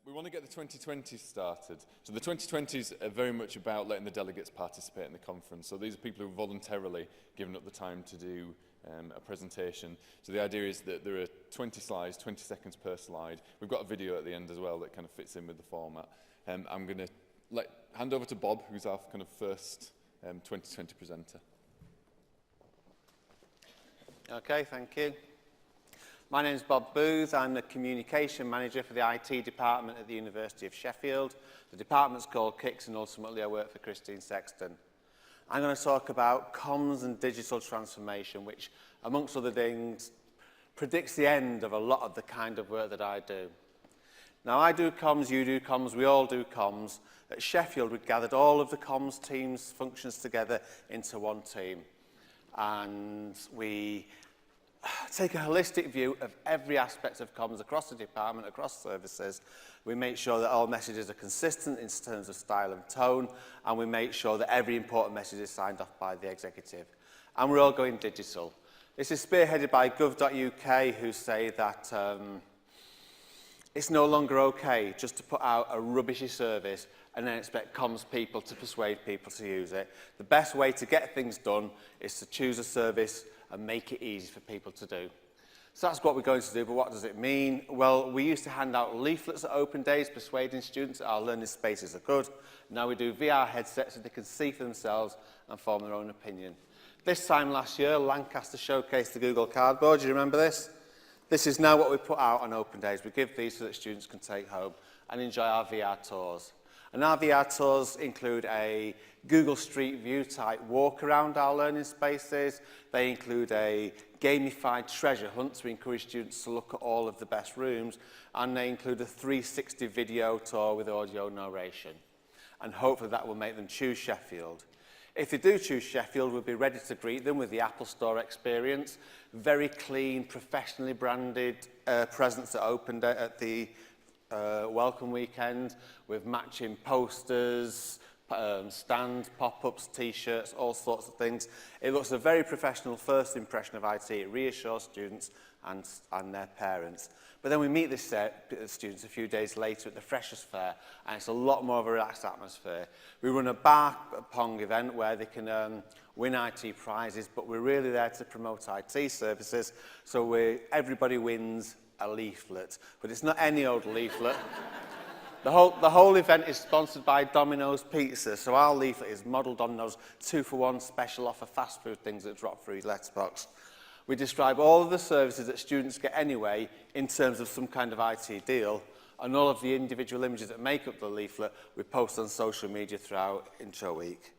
We want to get the 2020s started. So the 2020s are very much about letting the delegates participate in the conference. So these are people who have voluntarily given up the time to do a presentation. So the idea is that there are 20 slides, 20 seconds per slide. We've got a video at the end as well that kind of fits in with the format. I'm going to hand over to Bob, who's our kind of first 2020 presenter. Okay, thank you. My name is Bob Booth. I'm the Communication Manager for the IT department at the University of Sheffield. The department's called KICS, and ultimately I work for Christine Sexton. I'm going to talk about comms and digital transformation, which, amongst other things, predicts the end of a lot of the kind of work that I do. Now, I do comms, you do comms, we all do comms. At Sheffield, we've gathered all of the comms teams' functions together into one team. And we take a holistic view of every aspect of comms across the department, across services. We make sure that all messages are consistent in terms of style and tone, and we make sure that every important message is signed off by the executive. And we're all going digital. This is spearheaded by gov.uk, who say that it's no longer okay just to put out a rubbishy service and then expect comms people to persuade people to use it. The best way to get things done is to choose a service and make it easy for people to do. So that's what we're going to do, but what does it mean? Well, we used to hand out leaflets at open days, persuading students that our learning spaces are good. Now we do VR headsets so they can see for themselves and form their own opinion. This time last year, Lancaster showcased the Google Cardboard. Do you remember this? This is now what we put out on open days. We give these so that students can take home and enjoy our VR tours. And our VR tours include a Google Street View type walk around our learning spaces. They include a gamified treasure hunt to encourage students to look at all of the best rooms. And they include a 360 video tour with audio narration. And hopefully that will make them choose Sheffield. If they do choose Sheffield, we'll be ready to greet them with the Apple Store experience. Very clean, professionally branded presents at the welcome weekend with matching posters, stand, pop-ups, t-shirts, all sorts of things. It looks a very professional first impression of IT. It reassures students and their parents. But then we meet the students a few days later at the Freshers' Fair, and it's a lot more of a relaxed atmosphere. We run a bar pong event where they can win IT prizes, but we're really there to promote IT services, so everybody wins a leaflet. But it's not any old leaflet. The whole event is sponsored by Domino's Pizza, so our leaflet is modelled on those 2-for-1 special offer fast food things that drop through your letterbox. We describe all of the services that students get anyway in terms of some kind of IT deal, and all of the individual images that make up the leaflet we post on social media throughout Intro Week.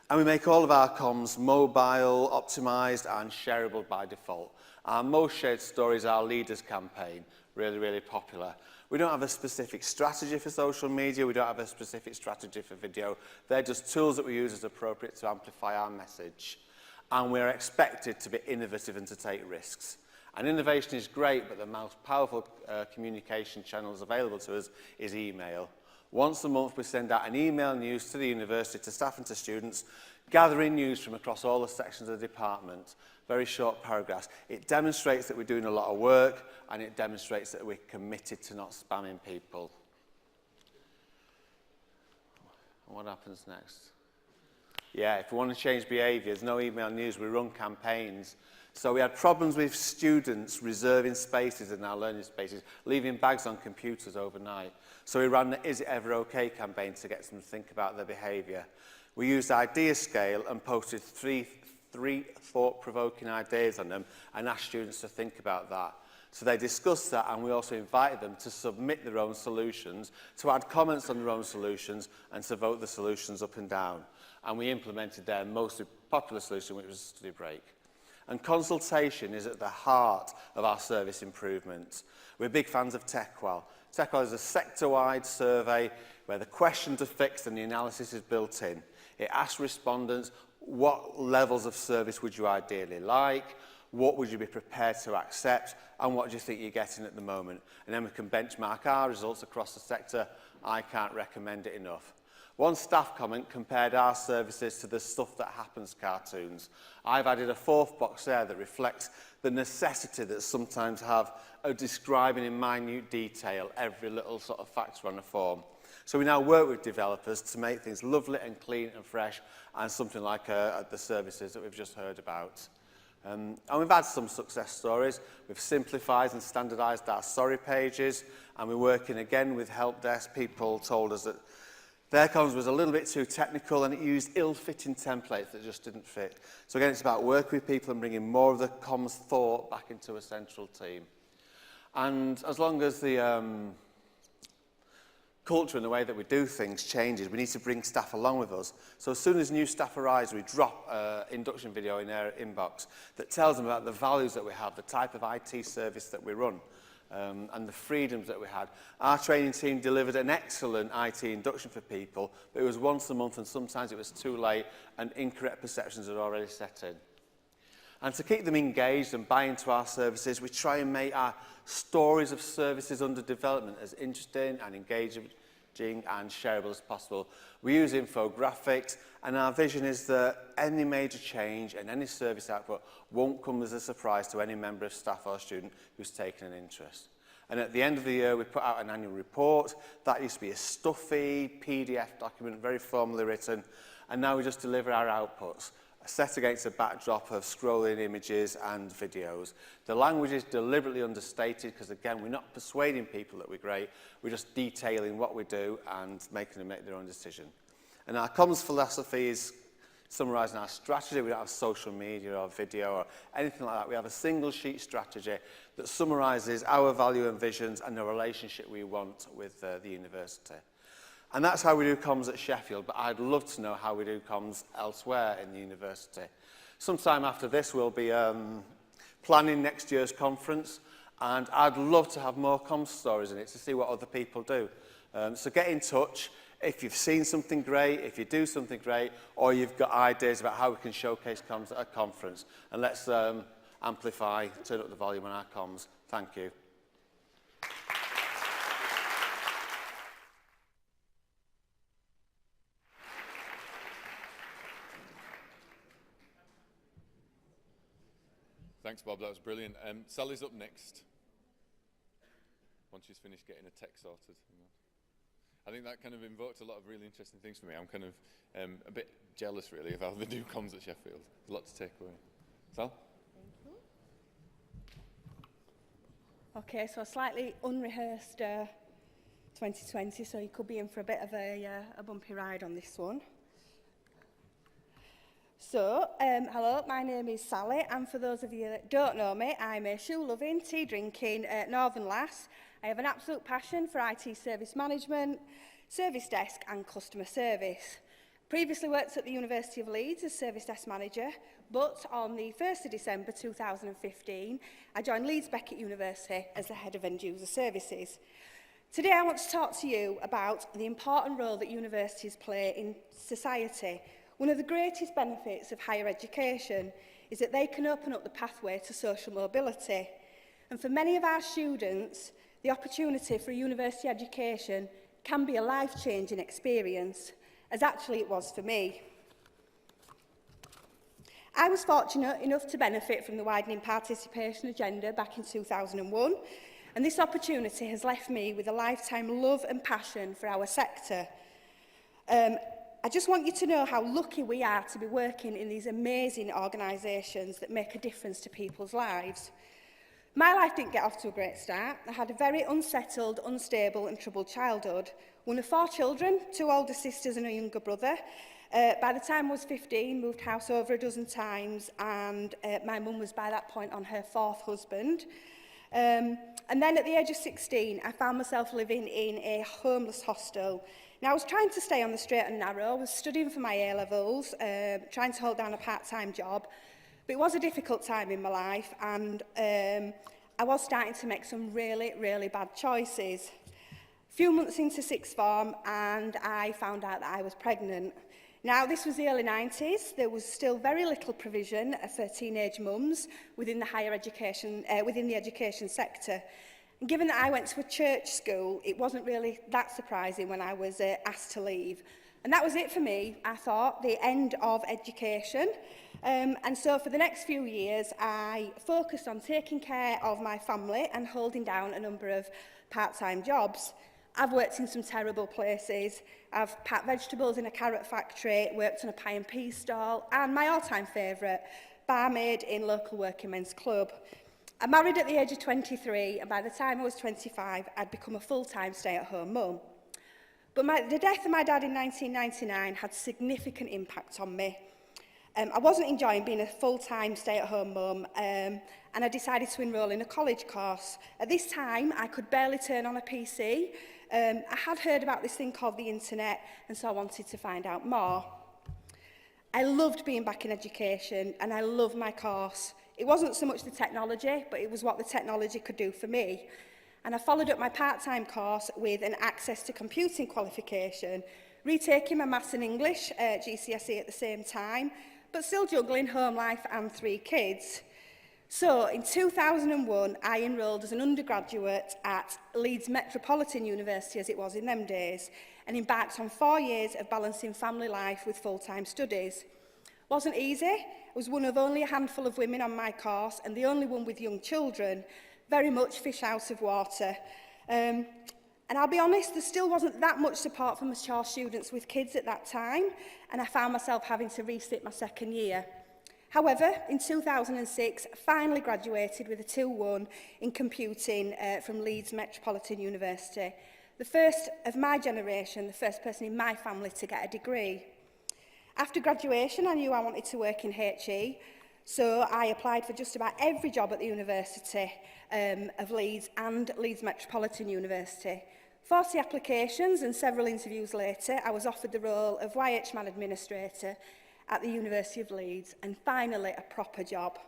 And we make all of our comms mobile, optimised and shareable by default. Our most shared story is our Leaders campaign, really, really popular. We don't have a specific strategy for social media, we don't have a specific strategy for video. They're just tools that we use as appropriate to amplify our message. And we're expected to be innovative and to take risks. And innovation is great, but the most powerful communication channels available to us is email. Once a month, we send out an email news to the university, to staff and to students, gathering news from across all the sections of the department. Very short paragraphs. It demonstrates that we're doing a lot of work, and it demonstrates that we're committed to not spamming people. What happens next? Yeah, if we want to change behaviours, no email news, we run campaigns. So we had problems with students reserving spaces in our learning spaces, leaving bags on computers overnight. So we ran the Is It Ever OK campaign to get them to think about their behaviour. We used Idea Scale and posted three thought-provoking ideas on them and asked students to think about that. So they discussed that, and we also invited them to submit their own solutions, to add comments on their own solutions, and to vote the solutions up and down. And we implemented their most popular solution, which was a study break. And consultation is at the heart of our service improvements. We're big fans of TechWell. TechWell is a sector-wide survey where the questions are fixed and the analysis is built in. It asks respondents, what levels of service would you ideally like? What would you be prepared to accept? And what do you think you're getting at the moment? And then we can benchmark our results across the sector. I can't recommend it enough. One staff comment compared our services to the Stuff That Happens cartoons. I've added a fourth box there that reflects the necessity that sometimes have of describing in minute detail every little sort of factor on a form. So we now work with developers to make things lovely and clean and fresh, and something like the services that we've just heard about. And we've had some success stories. We've simplified and standardised our sorry pages, and we're working again with help desk. People told us that their comms was a little bit too technical and it used ill-fitting templates that just didn't fit. So again, it's about working with people and bringing more of the comms thought back into a central team. And as long as the culture and the way that we do things changes, we need to bring staff along with us. So as soon as new staff arrive, we drop an induction video in their inbox that tells them about the values that we have, the type of IT service that we run, and the freedoms that we had. Our training team delivered an excellent IT induction for people, but it was once a month and sometimes it was too late and incorrect perceptions had already set in. And to keep them engaged and buy into our services, we try and make our stories of services under development as interesting and engaging and shareable as possible. We use infographics, and our vision is that any major change and any service output won't come as a surprise to any member of staff or student who's taken an interest. And at the end of the year, we put out an annual report. That used to be a stuffy PDF document, very formally written, and now we just deliver our outputs, set against a backdrop of scrolling images and videos. The language is deliberately understated because, again, we're not persuading people that we're great. We're just detailing what we do and making them make their own decision. And our comms philosophy is summarising our strategy. We don't have social media or video or anything like that. We have a single sheet strategy that summarises our value and visions and the relationship we want with the university. And that's how we do comms at Sheffield, but I'd love to know how we do comms elsewhere in the university. Sometime after this, we'll be planning next year's conference, and I'd love to have more comms stories in it to see what other people do. So get in touch if you've seen something great, if you do something great, or you've got ideas about how we can showcase comms at a conference. And let's amplify, turn up the volume on our comms. Thank you. Thanks, Bob. That was brilliant. Sally's up next. Once she's finished getting a tech sorted. I think that kind of invoked a lot of really interesting things for me. I'm kind of a bit jealous, really, of how they do comms at Sheffield. There's a lot to take away. Sal? Thank you. Okay, so a slightly unrehearsed 2020, so you could be in for a bit of a bumpy ride on this one. So, hello, my name is Sally, and for those of you that don't know me, I'm a shoe-loving, tea-drinking northern lass. I have an absolute passion for IT service management, service desk and customer service. Previously worked at the University of Leeds as service desk manager, but on the 1st of December 2015, I joined Leeds Beckett University as the head of end-user services. Today I want to talk to you about the important role that universities play in society. One of the greatest benefits of higher education is that they can open up the pathway to social mobility. And for many of our students, the opportunity for a university education can be a life-changing experience, as actually it was for me. I was fortunate enough to benefit from the widening participation agenda back in 2001, and this opportunity has left me with a lifetime love and passion for our sector. I just want you to know how lucky we are to be working in these amazing organisations that make a difference to people's lives. My life didn't get off to a great start. I had a very unsettled, unstable and troubled childhood. One of 4 children, 2 older sisters and a younger brother. By the time I was 15, moved house over a dozen times, and my mum was by that point on her 4th husband. And then at the age of 16, I found myself living in a homeless hostel. Now, I was trying to stay on the straight and narrow. I was studying for my A-levels, trying to hold down a part-time job. But it was a difficult time in my life, and I was starting to make some really, really bad choices. A few months into 6th form, and I found out that I was pregnant. Now, this was the early 90s. There was still very little provision for teenage mums within the higher education, within the education sector. And given that I went to a church school, it wasn't really that surprising when I was asked to leave. And that was it for me, I thought, the end of education. And so for the next few years, I focused on taking care of my family and holding down a number of part-time jobs. I've worked in some terrible places. I've packed vegetables in a carrot factory, worked on a pie and pea stall, and my all-time favourite, barmaid in local working men's club. I married at the age of 23, and by the time I was 25, I'd become a full-time stay-at-home mum. But the death of my dad in 1999 had significant impact on me. I wasn't enjoying being a full-time stay-at-home mum, and I decided to enrol in a college course. At this time, I could barely turn on a PC. I had heard about this thing called the internet, and so I wanted to find out more. I loved being back in education, and I loved my course. It wasn't so much the technology, but it was what the technology could do for me. And I followed up my part-time course with an access to computing qualification, retaking my maths and English GCSE at the same time, but still juggling home life and 3 kids. So in 2001, I enrolled as an undergraduate at Leeds Metropolitan University, as it was in them days, and embarked on 4 years of balancing family life with full-time studies. Wasn't easy. I was one of only a handful of women on my course and the only one with young children, very much fish out of water. And I'll be honest, there still wasn't that much support for mature students with kids at that time, and I found myself having to resit my second year. However, in 2006, I finally graduated with a 2-1 in computing from Leeds Metropolitan University. The first of my generation, the first person in my family to get a degree. After graduation, I knew I wanted to work in HE, so I applied for just about every job at the University of Leeds and Leeds Metropolitan University. 40 applications and several interviews later, I was offered the role of YH-Man Administrator at the University of Leeds, and finally a proper job.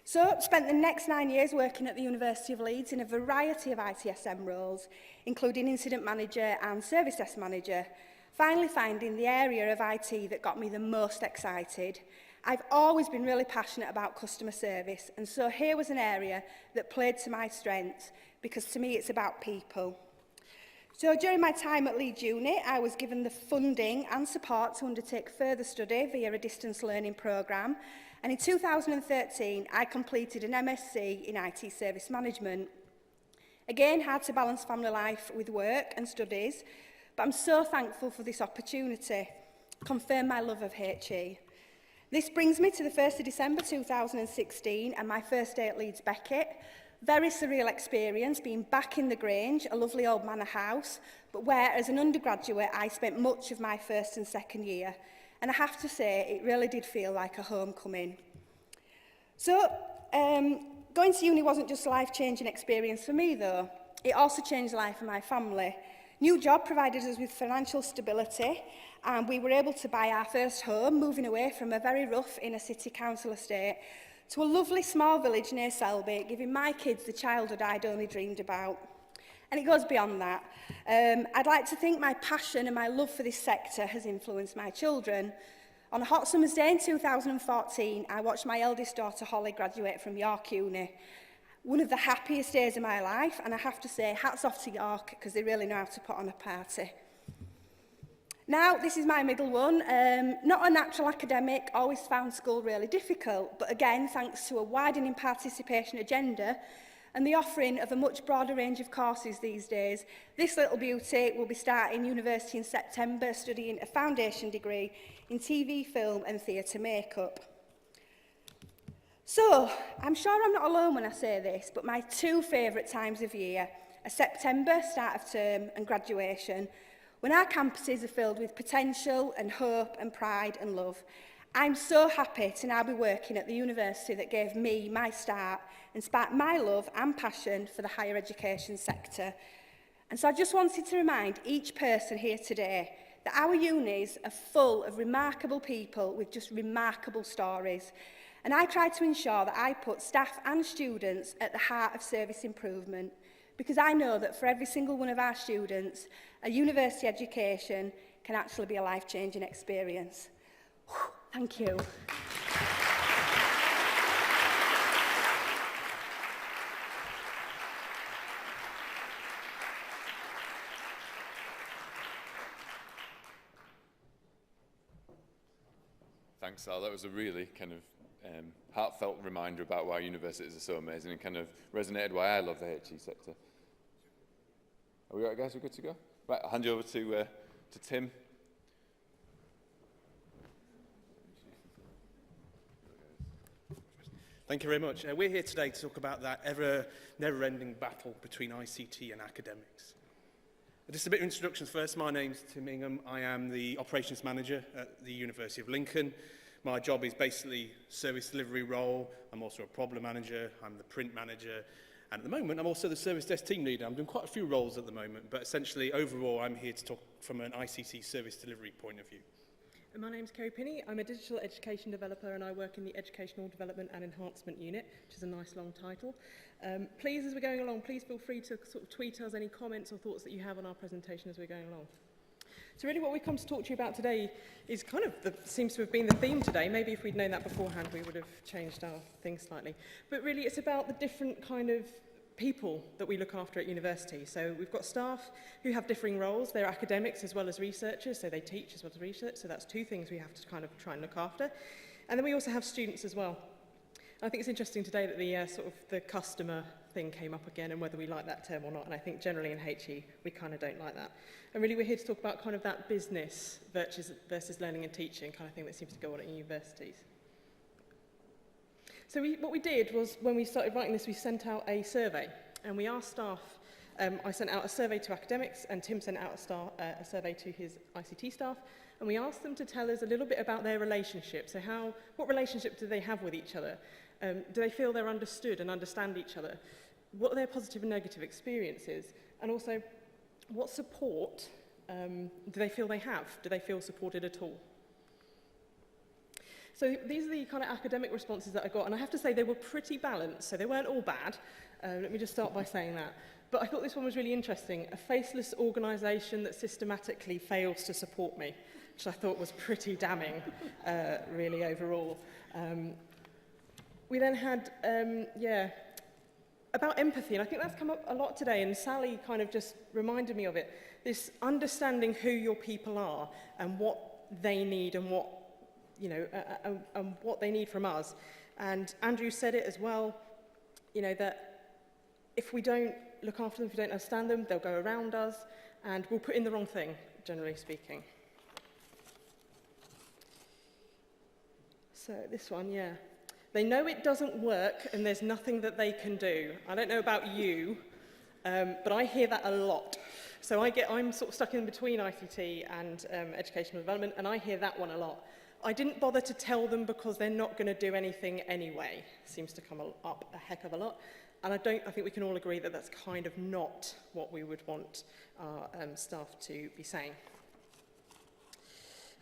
So, spent the next 9 years working at the University of Leeds in a variety of ITSM roles, including Incident Manager and Service Desk Manager, finally finding the area of IT that got me the most excited. I've always been really passionate about customer service, and so here was an area that played to my strengths, because to me it's about people. So during my time at Leeds Uni, I was given the funding and support to undertake further study via a distance learning programme, and in 2013 I completed an MSc in IT Service Management. Again, had to balance family life with work and studies, but I'm so thankful for this opportunity. Confirm my love of HE. This brings me to the 1st of December 2016 and my first day at Leeds Beckett. Very surreal experience being back in the Grange, a lovely old manor house, but where as an undergraduate I spent much of my first and second year. And I have to say, it really did feel like a homecoming. So, going to uni wasn't just a life-changing experience for me though. It also changed the life of my family. New job provided us with financial stability, and we were able to buy our first home, moving away from a very rough inner city council estate to a lovely small village near Selby, giving my kids the childhood I'd only dreamed about. And it goes beyond that. I'd like to think my passion and my love for this sector has influenced my children. On a hot summer's day in 2014, I watched my eldest daughter Holly graduate from York Uni. One of the happiest days of my life, and I have to say, hats off to York, because they really know how to put on a party. Now, this is my middle one. Not a natural academic, always found school really difficult, but again, thanks to a widening participation agenda and the offering of a much broader range of courses these days, this little beauty will be starting university in September, studying a foundation degree in TV, film and theatre makeup. So, I'm sure I'm not alone when I say this, but my 2 favourite times of year are September, start of term, and graduation, when our campuses are filled with potential and hope and pride and love. I'm so happy to now be working at the university that gave me my start and sparked my love and passion for the higher education sector. And so I just wanted to remind each person here today that our unis are full of remarkable people with just remarkable stories. And I try to ensure that I put staff and students at the heart of service improvement, because I know that for every single one of our students, a university education can actually be a life-changing experience. Thank you. Thanks, Sal. That was a really kind of heartfelt reminder about why universities are so amazing and kind of resonated why I love the HE sector. Are we all right, guys? We're good to go? Right, I'll hand you over to Tim. Thank you very much. We're here today to talk about that never-ending battle between ICT and academics. Just a bit of introductions first. My name's Tim Ingham. I am the operations manager at the University of Lincoln. My job is basically service delivery role. I'm also a problem manager. I'm the print manager. And at the moment, I'm also the service desk team leader. I'm doing quite a few roles at the moment, but essentially, overall, I'm here to talk from an ICT service delivery point of view. And my name's Kerry Pinney. I'm a digital education developer and I work in the Educational Development and Enhancement Unit, which is a nice long title. Please, as we're going along, please feel free to sort of tweet us any comments or thoughts that you have on our presentation as we're going along. So really what we've come to talk to you about today is kind of, seems to have been the theme today. Maybe if we'd known that beforehand, we would have changed our thing slightly. But really it's about the different kind of people that we look after at university. So we've got staff who have differing roles. They're academics as well as researchers, so they teach as well as research. So that's two things we have to kind of try and look after. And then we also have students as well. I think it's interesting today that the sort of the customer thing came up again and whether we like that term or not. And I think generally in HE, we kind of don't like that. And really we're here to talk about kind of that business versus learning and teaching kind of thing that seems to go on at universities. So what we did was, when we started writing this, we sent out a survey, and we asked staff, I sent out a survey to academics, and Tim sent out a survey to his ICT staff, and we asked them to tell us a little bit about their relationship. So what relationship do they have with each other? Do they feel they're understood and understand each other? What are their positive and negative experiences? And also, what support do they feel they have? Do they feel supported at all? So these are the kind of academic responses that I got, and I have to say they were pretty balanced, so they weren't all bad. Let me just start by saying that. But I thought this one was really interesting. A faceless organisation that systematically fails to support me, which I thought was pretty damning, really, overall. We then had, about empathy, and I think that's come up a lot today, and Sally kind of just reminded me of it. This understanding who your people are and what they need and what what they need from us. And Andrew said it as well, that if we don't look after them, if we don't understand them, they'll go around us and we'll put in the wrong thing, generally speaking. So this one, yeah. They know it doesn't work and there's nothing that they can do. I don't know about you, but I hear that a lot. So I'm sort of stuck in between ICT and educational development, and I hear that one a lot. I didn't bother to tell them because they're not going to do anything anyway. Seems to come up a heck of a lot. And I think we can all agree that that's kind of not what we would want our staff to be saying.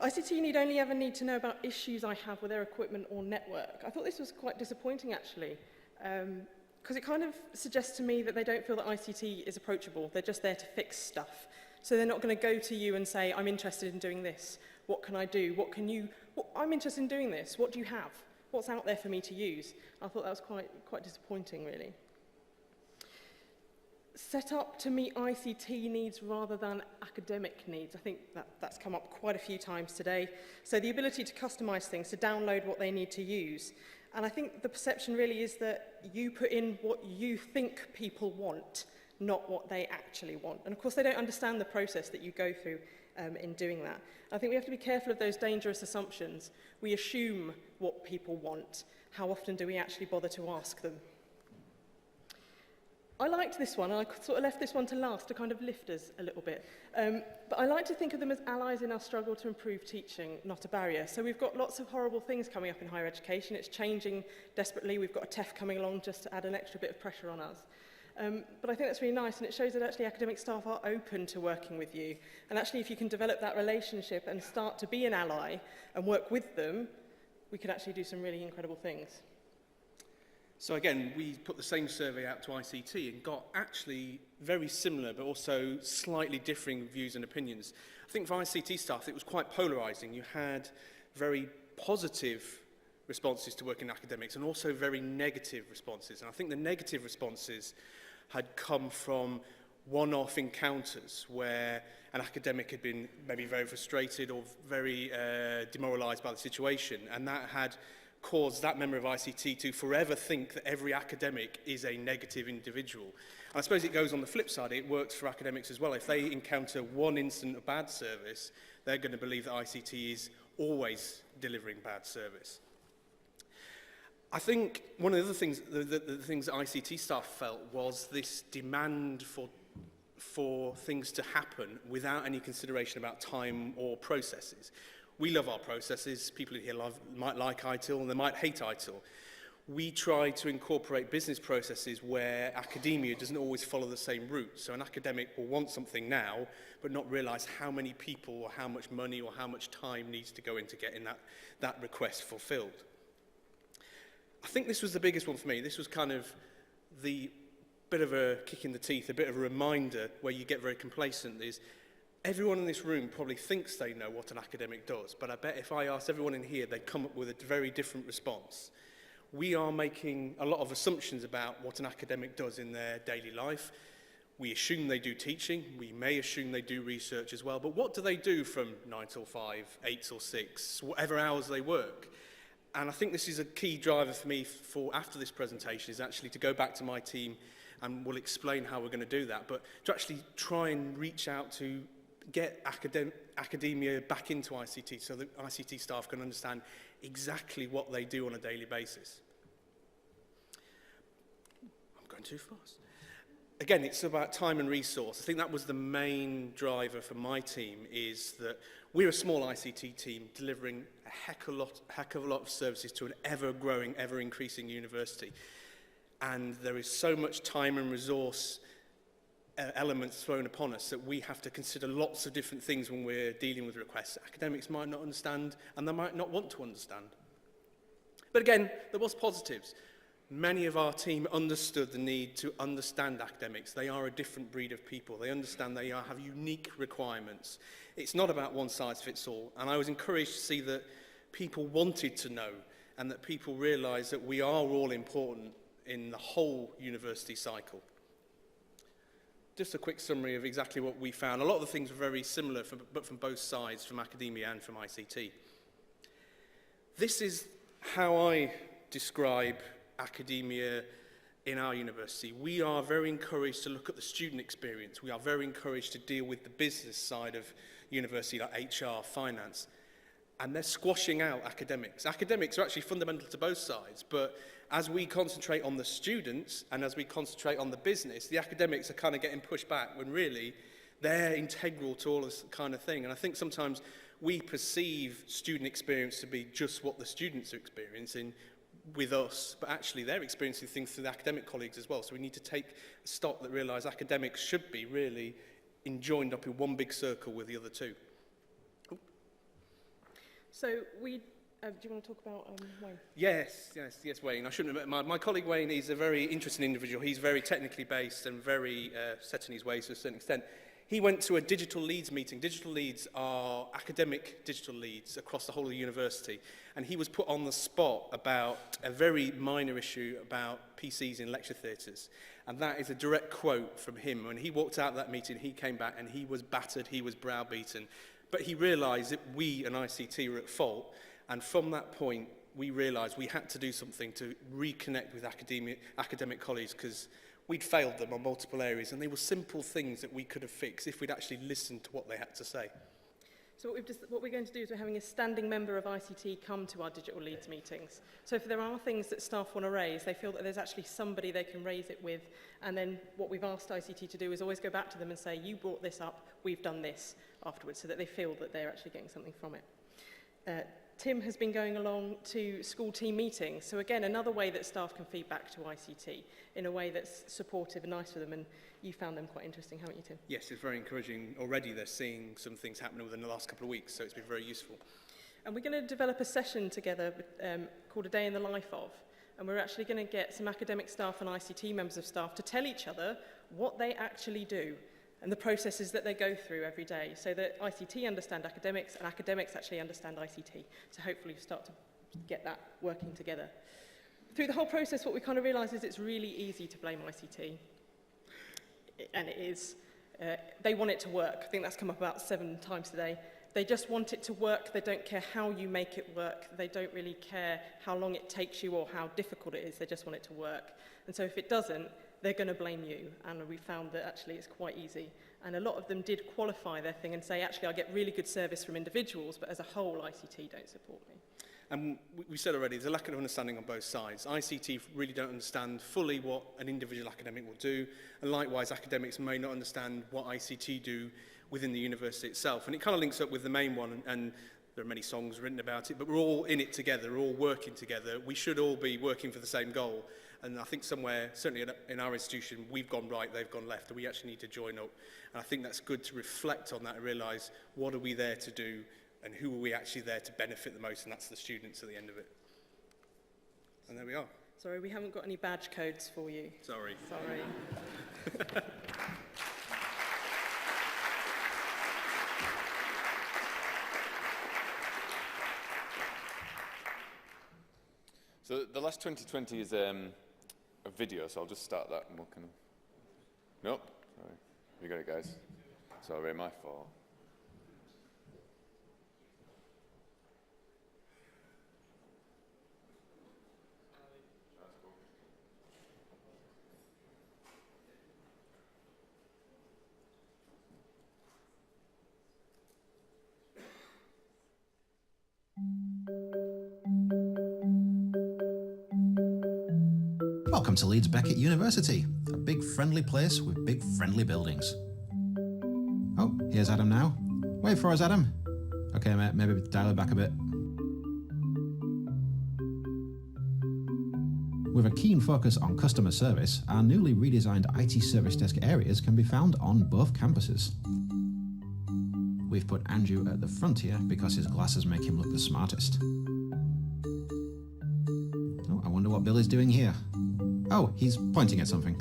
ICT need only ever need to know about issues I have with their equipment or network. I thought this was quite disappointing, actually, because it kind of suggests to me that they don't feel that ICT is approachable. They're just there to fix stuff. So they're not going to go to you and say, I'm interested in doing this. What can I do? I'm interested in doing this. What do you have? What's out there for me to use? I thought that was quite disappointing, really. Set up to meet ICT needs rather than academic needs. I think that's come up quite a few times today. So the ability to customize things, to download what they need to use. And I think the perception really is that you put in what you think people want, not what they actually want. And of course, they don't understand the process that you go through in doing that. I think we have to be careful of those dangerous assumptions. We assume what people want. How often do we actually bother to ask them? I liked this one, and I sort of left this one to last to kind of lift us a little bit. But I like to think of them as allies in our struggle to improve teaching, not a barrier. So we've got lots of horrible things coming up in higher education. It's changing desperately. We've got a TEF coming along just to add an extra bit of pressure on us. But I think that's really nice, and it shows that actually academic staff are open to working with you. And actually, if you can develop that relationship and start to be an ally and work with them, we can actually do some really incredible things. So again, we put the same survey out to ICT and got actually very similar, but also slightly differing views and opinions. I think for ICT staff, it was quite polarising. You had very positive responses to work in academics and also very negative responses. And I think the negative responses had come from one-off encounters where an academic had been maybe very frustrated or very demoralised by the situation, and that had caused that member of ICT to forever think that every academic is a negative individual. And I suppose it goes on the flip side, it works for academics as well. If they encounter one incident of bad service, they're going to believe that ICT is always delivering bad service. I think one of the other things, the things that ICT staff felt was this demand for things to happen without any consideration about time or processes. We love our processes. People here might like ITIL and they might hate ITIL. We try to incorporate business processes where academia doesn't always follow the same route. So an academic will want something now, but not realise how many people or how much money or how much time needs to go into getting that request fulfilled. I think this was the biggest one for me. This was kind of the bit of a kick in the teeth, a bit of a reminder where you get very complacent is everyone in this room probably thinks they know what an academic does, but I bet if I asked everyone in here, they'd come up with a very different response. We are making a lot of assumptions about what an academic does in their daily life. We assume they do teaching, we may assume they do research as well, but what do they do from 9 till 5, 8 till 6, whatever hours they work? And I think this is a key driver for me for after this presentation is actually to go back to my team and we'll explain how we're going to do that, but to actually try and reach out to get academia back into ICT so that ICT staff can understand exactly what they do on a daily basis. I'm going too fast. Again, it's about time and resource. I think that was the main driver for my team is that we're a small ICT team delivering a heck of a lot of services to an ever-growing, ever-increasing university. And there is so much time and resource elements thrown upon us that we have to consider lots of different things when we're dealing with requests. Academics might not understand and they might not want to understand. But again, there was positives. Many of our team understood the need to understand academics. They are a different breed of people. They understand they have unique requirements. It's not about one size fits all. And I was encouraged to see that people wanted to know and that people realised that we are all important in the whole university cycle. Just a quick summary of exactly what we found. A lot of the things were very similar, but from both sides, from academia and from ICT. This is how I describe academia in our university. We are very encouraged to look at the student experience. We are very encouraged to deal with the business side of university, like HR, finance. And they're squashing out academics. Academics are actually fundamental to both sides, but as we concentrate on the students and as we concentrate on the business, the academics are kind of getting pushed back when really they're integral to all this kind of thing. And I think sometimes we perceive student experience to be just what the students are experiencing with us, but actually they're experiencing things through the academic colleagues as well. So we need to take stock that realise academics should be really joined up in one big circle with the other two. So we, do you want to talk about Wayne? Yes, Wayne. I shouldn't have, my colleague Wayne is a very interesting individual. He's very technically based and very set in his ways to a certain extent. He went to a digital leads meeting. Digital leads are academic digital leads across the whole of the university. And he was put on the spot about a very minor issue about PCs in lecture theatres. And that is a direct quote from him. When he walked out of that meeting, he came back and he was battered, he was browbeaten. But he realised that we and ICT were at fault, and from that point, we realised we had to do something to reconnect with academic colleagues because we'd failed them on multiple areas, and they were simple things that we could have fixed if we'd actually listened to what they had to say. So what we're going to do is we're having a standing member of ICT come to our digital leads meetings. So if there are things that staff want to raise, they feel that there's actually somebody they can raise it with, and then what we've asked ICT to do is always go back to them and say, you brought this up, we've done this afterwards, so that they feel that they're actually getting something from it. Tim has been going along to school team meetings, so again, another way that staff can feed back to ICT in a way that's supportive and nice for them, and you found them quite interesting, haven't you, Tim? Yes, it's very encouraging. Already they're seeing some things happening within the last couple of weeks, so it's been very useful. And we're going to develop a session together called A Day in the Life Of, and we're actually going to get some academic staff and ICT members of staff to tell each other what they actually do and the processes that they go through every day, so that ICT understand academics and academics actually understand ICT. So hopefully we start to get that working together. Through the whole process, what we kind of realise is it's really easy to blame ICT. and it is. They want it to work. I think that's come up about 7 times today. They just want it to work. They don't care how you make it work. They don't really care how long it takes you or how difficult it is. They just want it to work. And so if it doesn't, they're going to blame you. And we found that actually it's quite easy. And a lot of them did qualify their thing and say, actually, I get really good service from individuals, but as a whole, ICT don't support me. And we said already, there's a lack of understanding on both sides. ICT really don't understand fully what an individual academic will do, and likewise, academics may not understand what ICT do within the university itself. And it kind of links up with the main one, and there are many songs written about it, but we're all in it together, we're all working together. We should all be working for the same goal. And I think somewhere, certainly in our institution, we've gone right, they've gone left, and we actually need to join up. And I think that's good to reflect on that and realise, what are we there to do? And who are we actually there to benefit the most, and that's the students at the end of it. And there we are. Sorry, we haven't got any badge codes for you. Sorry. Sorry. So the last 2020 is a video, so I'll just start that and we'll kind of... Nope, sorry. You got it, guys. Sorry, my fault. Welcome to Leeds Beckett University, a big friendly place with big friendly buildings. Oh, here's Adam now. Wait for us, Adam. Okay, mate, maybe dial it back a bit. With a keen focus on customer service, our newly redesigned IT service desk areas can be found on both campuses. We've put Andrew at the front here because his glasses make him look the smartest. Oh, I wonder what Bill is doing here. Oh, he's pointing at something.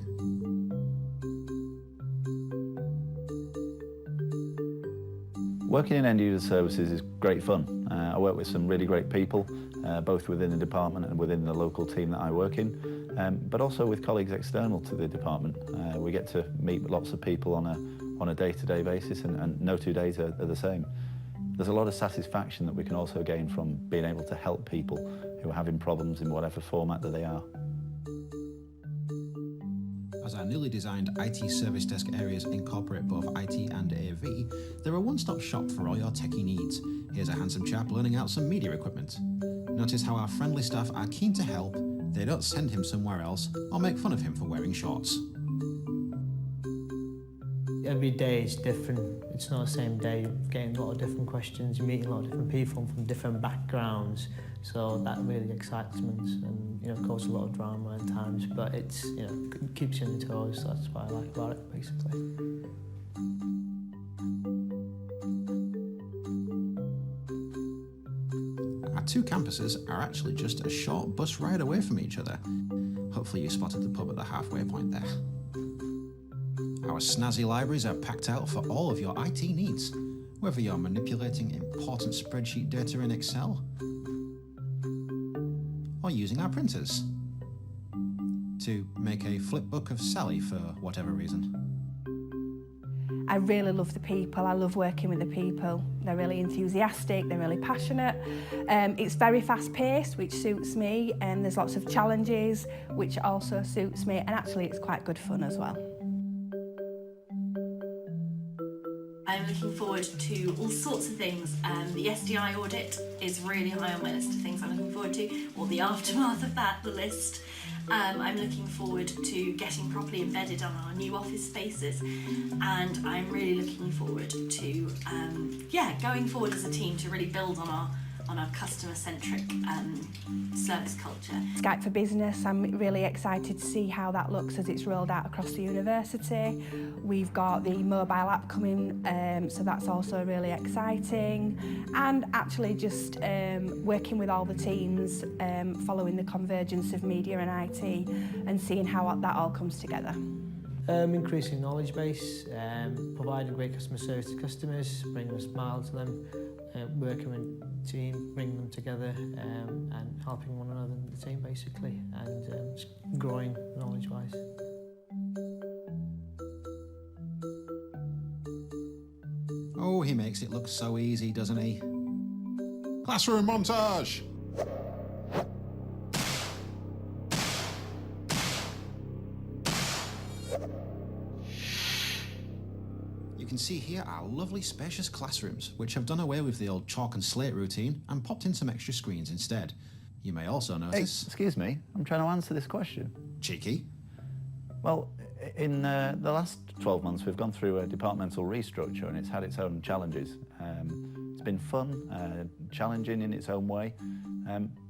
Working in end user services is great fun. I work with some really great people, both within the department and within the local team that I work in, but also with colleagues external to the department. We get to meet lots of people on a day-to-day basis, and no 2 days are the same. There's a lot of satisfaction that we can also gain from being able to help people who are having problems in whatever format that they are. As our newly designed IT service desk areas incorporate both IT and AV, they're a one-stop shop for all your techie needs. Here's a handsome chap learning out some media equipment. Notice how our friendly staff are keen to help, they don't send him somewhere else or make fun of him for wearing shorts. Every day is different. It's not the same day. You're getting a lot of different questions, you're meeting a lot of different people from different backgrounds. So that really excites me, and causes a lot of drama at times, but it's it keeps you on your toes. That's what I like about it, basically. Our 2 campuses are actually just a short bus ride away from each other. Hopefully you spotted the pub at the halfway point there. Our snazzy libraries are packed out for all of your IT needs, whether you're manipulating important spreadsheet data in Excel, or using our printers to make a flip book of Sally for whatever reason. I really love the people. I love working with the people. They're really enthusiastic, they're really passionate. It's very fast-paced, which suits me, and there's lots of challenges, which also suits me, and actually it's quite good fun as well. I'm looking forward to all sorts of things. The SDI audit is really high on my list of things I'm looking forward to, or the aftermath of that, the list. I'm looking forward to getting properly embedded on our new office spaces, and I'm really looking forward to going forward as a team to really build on our customer-centric service culture. Skype for Business, I'm really excited to see how that looks as it's rolled out across the university. We've got the mobile app coming, so that's also really exciting. And actually just working with all the teams, following the convergence of media and IT, and seeing how that all comes together. Increasing knowledge base, providing great customer service to customers, bringing a smile to them, working with the team, bringing them together, and helping one another in the team basically, and just growing knowledge-wise. Oh, he makes it look so easy, doesn't he? Classroom montage! You can see here our lovely spacious classrooms, which have done away with the old chalk and slate routine and popped in some extra screens instead. You may also notice... Hey, excuse me, I'm trying to answer this question. Cheeky. Well, in the last 12 months, we've gone through a departmental restructure and it's had its own challenges. It's been fun, challenging in its own way,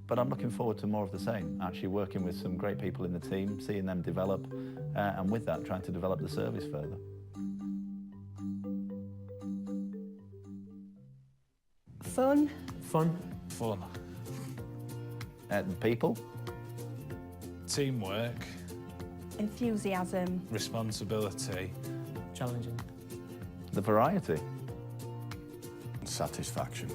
but I'm looking forward to more of the same, actually working with some great people in the team, seeing them develop, and with that, trying to develop the service further. Fun. Fun. Fun. The people, Teamwork. Enthusiasm. Responsibility. Challenging. the variety. Satisfaction.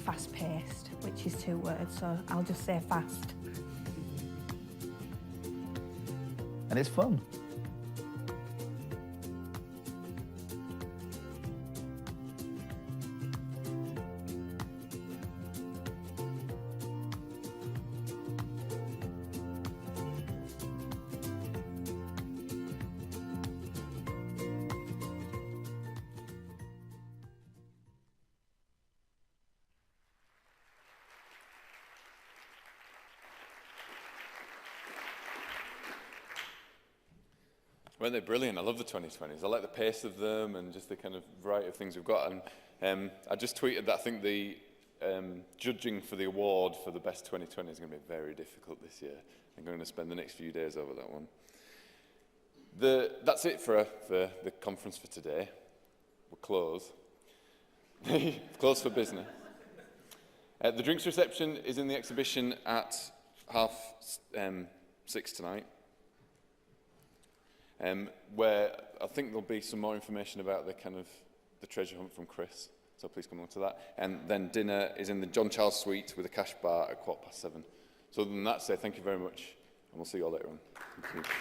Fast-paced, which is 2 words, so I'll just say fast. And it's fun. Weren't they brilliant? I love the 2020s. I like the pace of them and just the kind of variety of things we've got. And I just tweeted that I think the judging for the award for the best 2020 is going to be very difficult this year. I'm going to spend the next few days over that one. That's it for the conference for today. We'll close. Close for business. The drinks reception is in the exhibition at 6:30 tonight. Where I think there'll be some more information about the treasure hunt from Chris. So please come on to that. And then dinner is in the John Charles Suite with a cash bar at 7:15. So other than that, say thank you very much, and we'll see you all later on. Thank you.